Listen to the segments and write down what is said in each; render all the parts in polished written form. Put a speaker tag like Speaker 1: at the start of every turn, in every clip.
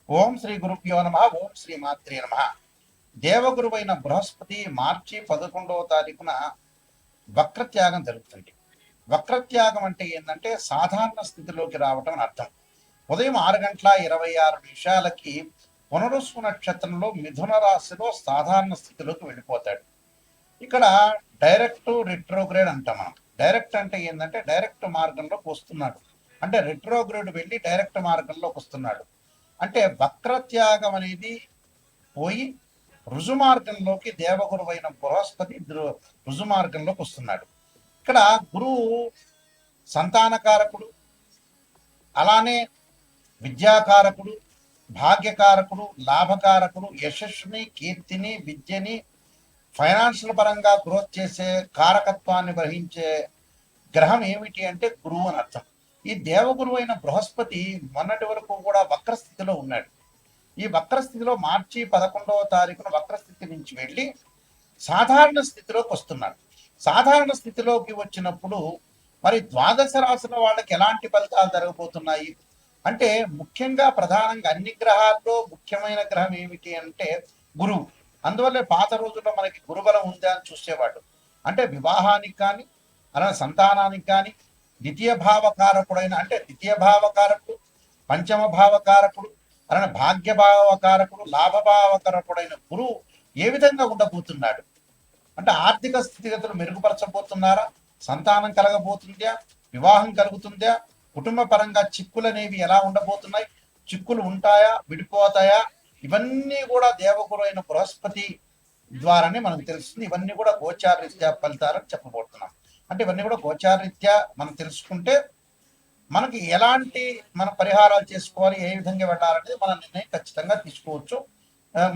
Speaker 1: ఓం శ్రీ గురుభ్యో నమ. ఓం శ్రీ మాత్రే నమ. దేవగురువైన బృహస్పతి మార్చి 11వ తారీఖున వక్రత్యాగం జరుగుతుంది. వక్రత్యాగం అంటే ఏంటంటే సాధారణ స్థితిలోకి రావటం అని అర్థం. ఉదయం 6:26 పునరుసు నక్షత్రంలో మిథున రాశిలో సాధారణ స్థితిలోకి వెళ్ళిపోతాడు. ఇక్కడ డైరెక్ట్ రిట్రోగ్రేడ్ అంటాం మనం. డైరెక్ట్ అంటే ఏంటంటే డైరెక్ట్ మార్గంలోకి వస్తున్నాడు, అంటే రిట్రోగ్రేడ్ వెళ్ళి డైరెక్ట్ మార్గంలోకి వస్తున్నాడు. అంటే వక్రత్యాగం అనేది పోయి రుజుమార్గంలోకి దేవగురువైన బృహస్పతి రుజుమార్గంలోకి వస్తున్నాడు. ఇక్కడ గురువు సంతానకారకుడు, అలానే విద్యాకారకుడు, భాగ్యకారకుడు, లాభకారకుడు, యశస్సుని, కీర్తిని, విద్యని, ఫైనాన్షియల్ పరంగా గ్రోత్ చేసే కారకత్వాన్ని వహించే గ్రహం ఏమిటి అంటే గురువు అని అర్థం. ఈ దేవగురువు అయిన బృహస్పతి మొన్నటి వరకు కూడా వక్రస్థితిలో ఉన్నాడు. ఈ వక్రస్థితిలో మార్చి 11వ తారీఖున వక్రస్థితి నుంచి వెళ్ళి సాధారణ స్థితిలోకి వస్తున్నాడు. సాధారణ స్థితిలోకి వచ్చినప్పుడు మరి ద్వాదశ రాశుల వాళ్ళకి ఎలాంటి ఫలితాలు జరగబోతున్నాయి అంటే, ముఖ్యంగా ప్రధానంగా అన్ని గ్రహాల్లో ముఖ్యమైన గ్రహం ఏమిటి అంటే గురువు. అందువల్ల పాత రోజుల్లో మనకి గురుబలం ఉందా అని చూసేవాడు. అంటే వివాహానికి కానీ, అలానే సంతానానికి కానీ, ద్వితీయ భావకారకుడైన అంటే ద్వితీయ భావకారకుడు, పంచమ భావకారకుడు, అలానే భాగ్యభావకారకుడు, లాభభావకారకుడైన గురువు ఏ విధంగా ఉండబోతున్నాడు అంటే, ఆర్థిక స్థితిగతులు మెరుగుపరచబోతున్నారా, సంతానం కలగబోతుందా, వివాహం కలుగుతుందా, కుటుంబ పరంగా చిక్కులు అనేవి ఎలా ఉండబోతున్నాయి, చిక్కులు ఉంటాయా, విడిపోతాయా, ఇవన్నీ కూడా దేవగురు అయిన బృహస్పతి ద్వారానే మనకు తెలుస్తుంది. ఇవన్నీ కూడా గోచారరీత్యా ఫలితాలని చెప్పబోతున్నాం. అంటే ఇవన్నీ కూడా గోచారరీత్యా మనం తెలుసుకుంటే మనకి ఎలాంటి మన పరిహారాలు చేసుకోవాలి, ఏ విధంగా వెళ్ళాలనేది మన నిర్ణయం ఖచ్చితంగా తీసుకోవచ్చు.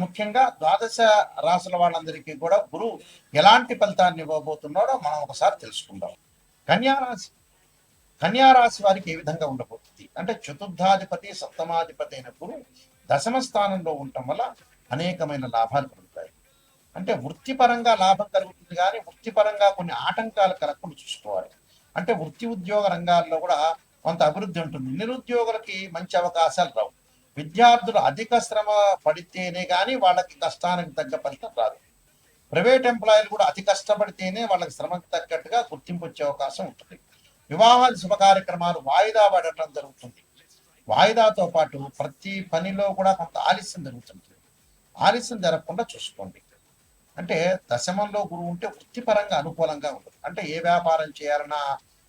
Speaker 1: ముఖ్యంగా ద్వాదశ రాశుల వాళ్ళందరికీ కూడా గురువు ఎలాంటి ఫలితాన్ని ఇవ్వబోతున్నాడో మనం ఒకసారి తెలుసుకుందాం. కన్యారాశి కన్యారాశి వారికి ఏ విధంగా ఉండబోతుంది అంటే, చతుర్థాధిపతి సప్తమాధిపతి అయిన గురువు దశమ స్థానంలో ఉండటం వల్ల అనేకమైన లాభాలు కలుగుతాయి. అంటే వృత్తిపరంగా లాభం కలుగుతుంది, కానీ వృత్తిపరంగా కొన్ని ఆటంకాలు కలగకుండా చూసుకోవాలి. అంటే వృత్తి ఉద్యోగ రంగాల్లో కూడా కొంత అభివృద్ధి ఉంటుంది. నిరుద్యోగులకి మంచి అవకాశాలు రావు. విద్యార్థులు అధిక శ్రమ పడితేనే కానీ వాళ్ళకి కష్టానికి తగ్గ ఫలితం రాదు. ప్రైవేట్ ఎంప్లాయీలు కూడా అతి కష్టపడితేనే వాళ్ళకి శ్రమకు తగ్గట్టుగా గుర్తింపు వచ్చే అవకాశం ఉంటుంది. వివాహాలు శుభ కార్యక్రమాలు వాయిదా పడటం జరుగుతుంది. వాయిదాతో పాటు ప్రతి పనిలో కూడా కొంత ఆలస్యం జరుగుతుంది. ఆలస్యం జరగకుండా చూసుకోండి. అంటే దశమంలో గురువు ఉంటే వృత్తిపరంగా అనుకూలంగా ఉంటుంది. అంటే ఏ వ్యాపారం చేయాలన్నా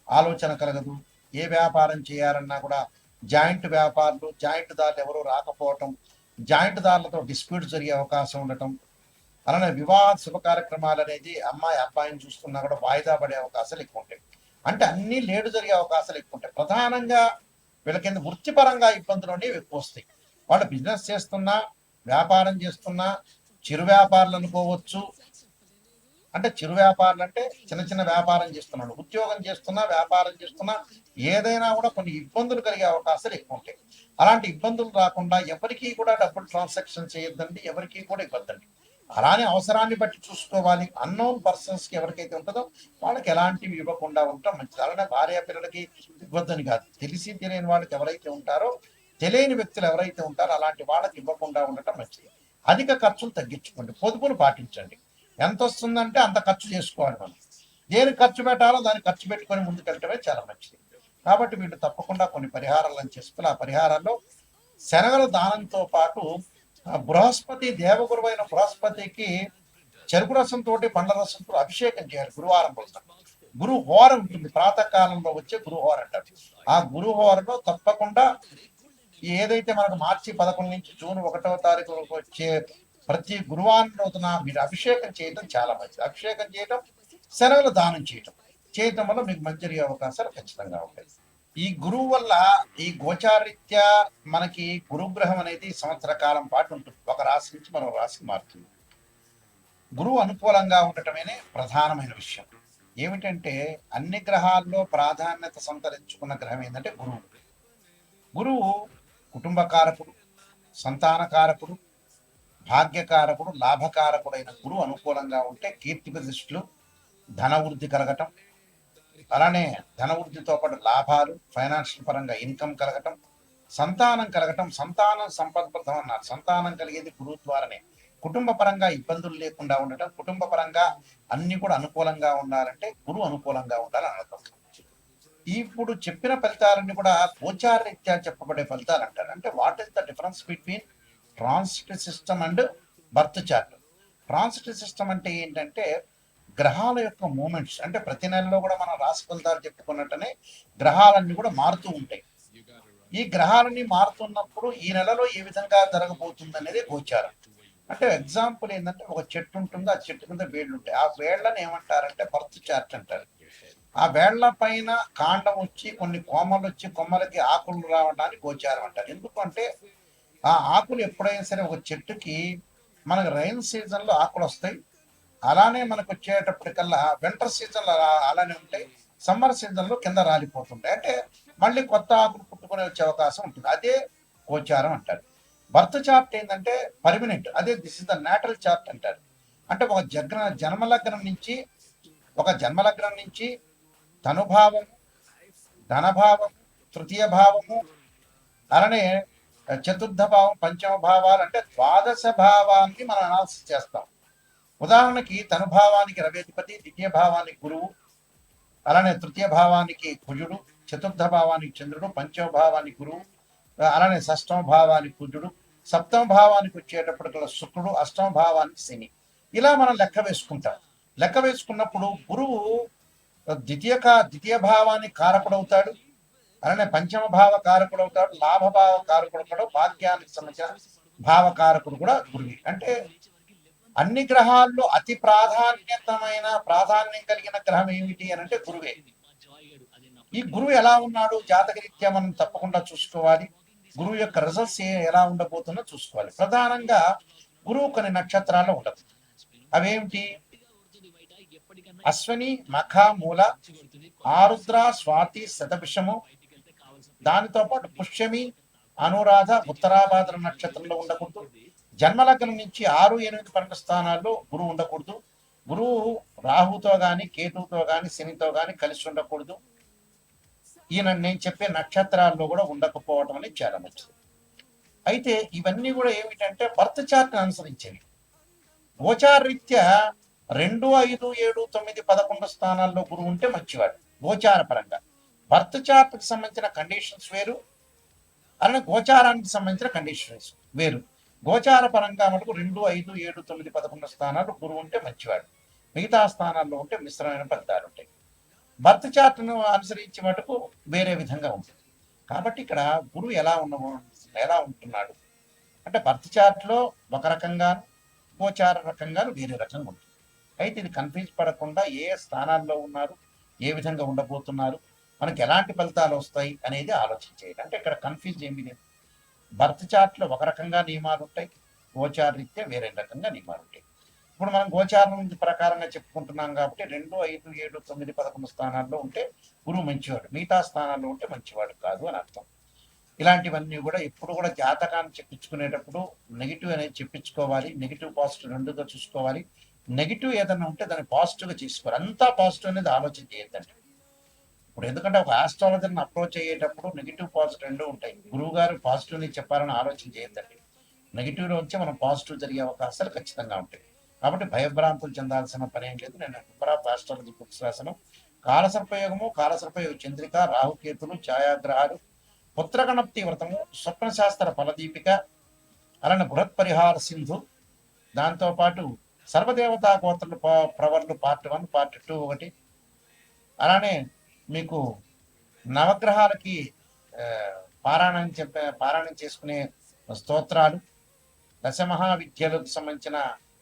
Speaker 1: ఆలోచన కలగదు, ఏ వ్యాపారం చేయాలన్నా కూడా జాయింట్ వ్యాపారులు, జాయింట్ దారులు ఎవరూ రాకపోవటం, జాయింట్ దారులతో డిస్ప్యూట్ జరిగే అవకాశం ఉండటం, అలానే వివాహ శుభ కార్యక్రమాలు అనేది అమ్మాయి అబ్బాయిని చూస్తున్నా కూడా వాయిదా పడే అవకాశాలు ఎక్కువ ఉంటాయి. అంటే అన్ని లేటు జరిగే అవకాశాలు ఎక్కువ ఉంటాయి. ప్రధానంగా వీళ్ళకి వృత్తిపరంగా ఇబ్బందులు అనేవి ఎక్కువ వస్తాయి. వాళ్ళు బిజినెస్ చేస్తున్నా, వ్యాపారం చేస్తున్నా, చిరు వ్యాపారులు అనుకోవచ్చు. అంటే చిరు వ్యాపారులు అంటే చిన్న చిన్న వ్యాపారం చేస్తున్నాడు, ఉద్యోగం చేస్తున్నా, వ్యాపారం చేస్తున్నా, ఏదైనా కూడా కొన్ని ఇబ్బందులు కలిగే అవకాశాలు ఎక్కువ ఉంటాయి. అలాంటి ఇబ్బందులు రాకుండా ఎవరికి కూడా డబ్బులు ట్రాన్సాక్షన్ చేయొద్దండి, ఎవరికి కూడా ఇవ్వద్దండి. అలానే అవసరాన్ని బట్టి చూసుకోవాలి. అన్నోన్ పర్సన్స్ కి ఎవరికైతే ఉంటుందో వాళ్ళకి ఎలాంటివి ఇవ్వకుండా ఉండటం మంచిది. అలానే భార్య పిల్లలకి ఇవ్వద్దని కాదు, తెలిసి తెలియని వాళ్ళకి ఎవరైతే ఉంటారో, తెలియని వ్యక్తులు ఎవరైతే ఉంటారో అలాంటి వాళ్ళకి ఇవ్వకుండా ఉండటం మంచిది. అధిక ఖర్చులు తగ్గించుకోండి, పొదుపులు పాటించండి. ఎంత వస్తుందంటే అంత ఖర్చు చేసుకోవాలి. మనం దేని ఖర్చు పెట్టాలో దాన్ని ఖర్చు పెట్టుకొని ముందుకెళ్ళటమే చాలా మంచిది. కాబట్టి వీళ్ళు తప్పకుండా కొన్ని పరిహారాలను చేసుకుని, ఆ పరిహారాల్లో శనగల దానంతో పాటు బృహస్పతి దేవగురువైన బృహస్పతికి చెరుకు రసంతో, పండ్ల రసంతో అభిషేకం చేయాలి గురువారం రోజున. గురు హోర ఉంటుంది, ప్రాతకాలంలో వచ్చే గురుహోర అంటారు. ఆ గురుహోరలో తప్పకుండా ఏదైతే మనకు మార్చి 11 నుంచి జూన్ 1వ తారీఖు వచ్చే ప్రతి గురువారం రోజున మీరు అభిషేకం చేయడం చాలా మంచిది. అభిషేకం చేయడం, శనగలు దానం చేయటం వల్ల మీకు మంచి జరిగే అవకాశాలు ఖచ్చితంగా ఉంటాయి. ఈ గురువు వల్ల ఈ గోచారీత్యా మనకి గురుగ్రహం అనేది సంవత్సర కాలం పాటు ఉంటుంది. ఒక రాశి నుంచి మరో రాశికి మారుతుంది. గురువు అనుకూలంగా ఉండటమేనే ప్రధానమైన విషయం. ఏమిటంటే అన్ని గ్రహాల్లో ప్రాధాన్యత సంతరించుకున్న గ్రహం ఏంటంటే గురువు. గురువు కుటుంబకారకుడు, సంతానకారకుడు, భాగ్యకారకుడు, లాభకారకుడైన గురువు అనుకూలంగా ఉంటే కీర్తి ప్రతిష్టలు, ధన వృద్ధి కలగటం, అలానే ధన వృద్ధితో పాటు లాభాలు, ఫైనాన్షియల్ పరంగా ఇన్కమ్ కలగటం, సంతానం కలగటం, సంతానం సంపద్బద్ధం అన్నారు. సంతానం కలిగేది గురువు ద్వారానే. కుటుంబ పరంగా ఇబ్బందులు లేకుండా ఉండటం, కుటుంబ పరంగా అన్ని కూడా అనుకూలంగా ఉండాలంటే గురువు అనుకూలంగా ఉండాలని అర్థం. ఇప్పుడు చెప్పిన ఫలితాలన్నీ కూడా గోచారరీత్యా చెప్పబడే ఫలితాలు అంటారు. అంటే what is the difference between transit system and birth chart? Transit system అంటే ఏంటంటే గ్రహాల యొక్క మూమెంట్స్. అంటే ప్రతి నెలలో కూడా మనం రాశి ఫలితాలు చెప్పుకున్నట్టనే గ్రహాలన్నీ కూడా మారుతూ ఉంటాయి. ఈ గ్రహాలన్నీ మారుతున్నప్పుడు ఈ నెలలో ఏ విధంగా జరగబోతుంది అనేది గోచారం. అంటే ఎగ్జాంపుల్ ఏంటంటే ఒక చెట్టు ఉంటుంది, ఆ చెట్టు కింద వేళ్ళు ఉంటాయి. ఆ వేళ్లను ఏమంటారంటే బర్త్ చార్ట్ అంటారు. ఆ వేళ్ల పైన కాండం వచ్చి కొన్ని కొమ్మలు వచ్చి కొమ్మలకి ఆకులు రావడానికి గోచారం అంటారు. ఎందుకంటే ఆ ఆకులు ఎప్పుడైనా సరే ఒక చెట్టుకి మనకు రైన్ సీజన్లో ఆకులు వస్తాయి, అలానే మనకు వచ్చేటప్పటికల్లా వింటర్ సీజన్లో అలానే ఉంటాయి, సమ్మర్ సీజన్లో కింద రాలిపోతుంటాయి. అంటే మళ్ళీ కొత్త ఆకులు పుట్టుకునే వచ్చే అవకాశం ఉంటుంది. అదే గోచారం అంటారు. బర్త్ చార్ట్ ఏంటంటే పర్మనెంట్. అదే this is the natal chart అంటారు. అంటే ఒక జన్మలగ్నం నుంచి తనుభావం, ధనభావం, తృతీయ భావము, అలానే చతుర్థ భావం, పంచమ భావాలు, అంటే ద్వాదశ భావాన్ని మనం అనాలిసిస్ చేస్తాం. ఉదాహరణకి తనుభావానికి రవేధిపతి, ద్వితీయ భావానికి గురువు, అలానే తృతీయ భావానికి కుజుడు, చతుర్థ భావానికి చంద్రుడు, పంచమ భావానికి గురువు, అలానే షష్టమ భావానికి కుజుడు, సప్తమ భావానికి వచ్చేటప్పటికల్లా శుక్రుడు, అష్టమ భావానికి శని. ఇలా మనం లెక్క వేసుకుంటాం. లెక్క వేసుకున్నప్పుడు గురువు ద్వితీయ భావానికి కారకుడవుతాడు, అలానే పంచమ భావ కారకుడు అవుతాడు, లాభభావ కారకుడు కూడా, భాగ్యానికి సంబంధించిన భావకారకుడు కూడా గురువు. అంటే అన్ని గ్రహాల్లో అతి ప్రాధాన్యం కలిగిన గ్రహం ఏమిటి అని అంటే గురువే. ఈ గురువు ఎలా ఉన్నాడు జాతకరీత్యా మనం తప్పకుండా చూసుకోవాలి. గురువు యొక్క రిజల్ట్స్ ఎలా ఉండబోతుందో చూసుకోవాలి. ప్రధానంగా గురువు కొన్ని నక్షత్రాల్లో ఉండదు. అవేమిటి? అశ్విని, మఖ, మూల, ఆరుద్ర, స్వాతి, శతభిషము, దానితో పాటు పుష్యమి, అనురాధ, ఉత్తరాభాద్ర నక్షత్రంలో ఉండకూడదు. జన్మలగ్నం నుంచి 6, 8, 12 స్థానాల్లో గురువు ఉండకూడదు. గురువు రాహుతో గాని, కేతువుతో గాని, శనితో గాని కలిసి ఉండకూడదు. ఈయన నేను చెప్పే నక్షత్రాల్లో కూడా ఉండకపోవడం అనేది చాలా మంచిది. అయితే ఇవన్నీ కూడా ఏమిటంటే బర్త్ చార్ట్ అనుసరించేవి. గోచారరీత్యా 2, 5, 7, 9, 11 స్థానాల్లో గురువు ఉంటే మంచివాడు గోచార పరంగా. బర్త్ చార్ట్కి సంబంధించిన కండిషన్స్ వేరు, అలానే గోచారానికి సంబంధించిన కండిషన్స్ వేరు. గోచార పరంగా మనకు 2, 5, 7, 9, 11 స్థానాలు గురువు ఉంటే మంచివాడు. మిగతా స్థానాల్లో ఉంటే మిశ్రమైన ఫలితాలు ఉంటాయి. బర్త్ చార్ట్ను అనుసరించి మటుకు వేరే విధంగా ఉంటుంది. కాబట్టి ఇక్కడ గురువు ఎలా ఉంటున్నాడు అంటే బర్త్ చార్ట్లో ఒక రకంగా, గోచార రకంగా వేరే రకంగా ఉంటుంది. అయితే ఇది కన్ఫ్యూజ్ పడకుండా ఏ స్థానాల్లో ఉన్నారు, ఏ విధంగా ఉండబోతున్నారు, మనకి ఎలాంటి ఫలితాలు వస్తాయి అనేది ఆలోచించేది. అంటే ఇక్కడ కన్ఫ్యూజ్ ఏమీ లేదు. బర్త్ చార్ట్లో ఒక రకంగా నియమాలు ఉంటాయి, గోచార రీత్యా వేరే రకంగా నియమాలు ఉంటాయి. ఇప్పుడు మనం గోచారం ప్రకారంగా చెప్పుకుంటున్నాం కాబట్టి 2, 5, 7, 9, 11 స్థానాల్లో ఉంటే గురువు మంచివాడు, మిగతా స్థానాల్లో ఉంటే మంచివాడు కాదు అని అర్థం. ఇలాంటివన్నీ కూడా ఎప్పుడు కూడా జాతకాన్ని చెప్పించుకునేటప్పుడు నెగిటివ్ అనేది చెప్పించుకోవాలి. నెగిటివ్ పాజిటివ్ రెండుగా చూసుకోవాలి. నెగిటివ్ ఏదైనా ఉంటే దాన్ని పాజిటివ్గా చేసుకోవాలి. అంతా పాజిటివ్ అనేది ఆలోచన చేయొద్దండి. ఇప్పుడు ఎందుకంటే ఒక ఆస్ట్రాలజర్ని అప్రోచ్ అయ్యేటప్పుడు నెగిటివ్ పాజిటివ్ రెండు ఉంటాయి. గురువు గారు పాజిటివ్ని చెప్పాలని ఆలోచన చేయొద్దండి. నెగిటివ్లో వచ్చి మనం పాజిటివ్ జరిగే అవకాశాలు ఖచ్చితంగా ఉంటాయి. కాబట్టి భయభ్రాంతులు చెందాల్సిన పని ఏం లేదు. నేను నెంబర్ ఆఫ్ ఆస్ట్రాలజీ బుక్స్ రాశాను. కాలసర్పయోగము, కాలసర్పయోగ చంద్రిక, రాహుకేతులు, ఛాయాగ్రహాలు, పుత్రగణప్తి వ్రతము, స్వప్నశాస్త్ర ఫలదీపిక, అలానే బృహత్ పరిహార సింధు, దాంతోపాటు సర్వదేవతా గోత్రులు ప్రవర్లు పార్ట్ 1, పార్ట్ 2 ఒకటి, అలానే మీకు నవగ్రహాలకి పారాయణం చేసుకునే స్తోత్రాలు, దశమహావిద్యలకు సంబంధించిన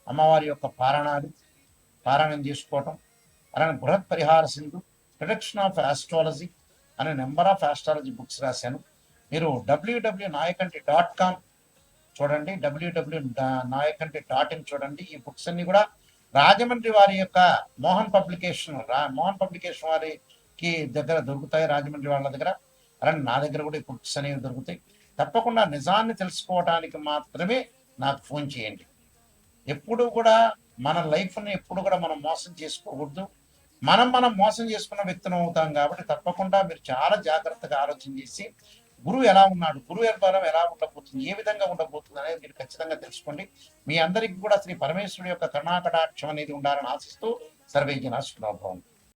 Speaker 1: అమ్మవారి యొక్క పారాయణం చేసుకోవటం, అలానే బృహత్ పరిహార సింధు, ప్రొడక్షన్ ఆఫ్ ఆస్ట్రాలజీ అనే నెంబర్ ఆఫ్ ఆస్ట్రాలజీ బుక్స్ రాశాను. మీరు www.nayakanti.com చూడండి, www.nayakanti.in చూడండి. ఈ బుక్స్ అన్ని కూడా రాజమండ్రి వారి యొక్క మోహన్ పబ్లికేషన్ వారికి దగ్గర దొరుకుతాయి, రాజమండ్రి వాళ్ళ దగ్గర. అలానే నా దగ్గర కూడా ఈ బుక్స్ అనేవి దొరుకుతాయి. తప్పకుండా నిజాన్ని తెలుసుకోవడానికి మాత్రమే నాకు ఫోన్ చేయండి. ఎప్పుడు కూడా మన లైఫ్ని ఎప్పుడు కూడా మనం మోసం చేసుకోకూడదు. మనం మోసం చేసుకున్న వ్యక్తులు అవుతాం. కాబట్టి తప్పకుండా మీరు చాలా జాగ్రత్తగా ఆలోచన చేసి గురువు ఎలా ఉన్నాడు, గురువు బలం ఎలా ఉండబోతుంది, ఏ విధంగా ఉండబోతుంది అనేది మీరు ఖచ్చితంగా తెలుసుకోండి. మీ అందరికీ కూడా శ్రీ పరమేశ్వరుడి యొక్క కరుణాకటాక్షం అనేది ఉండాలని ఆశిస్తూ సర్వేజన శుభాభవం.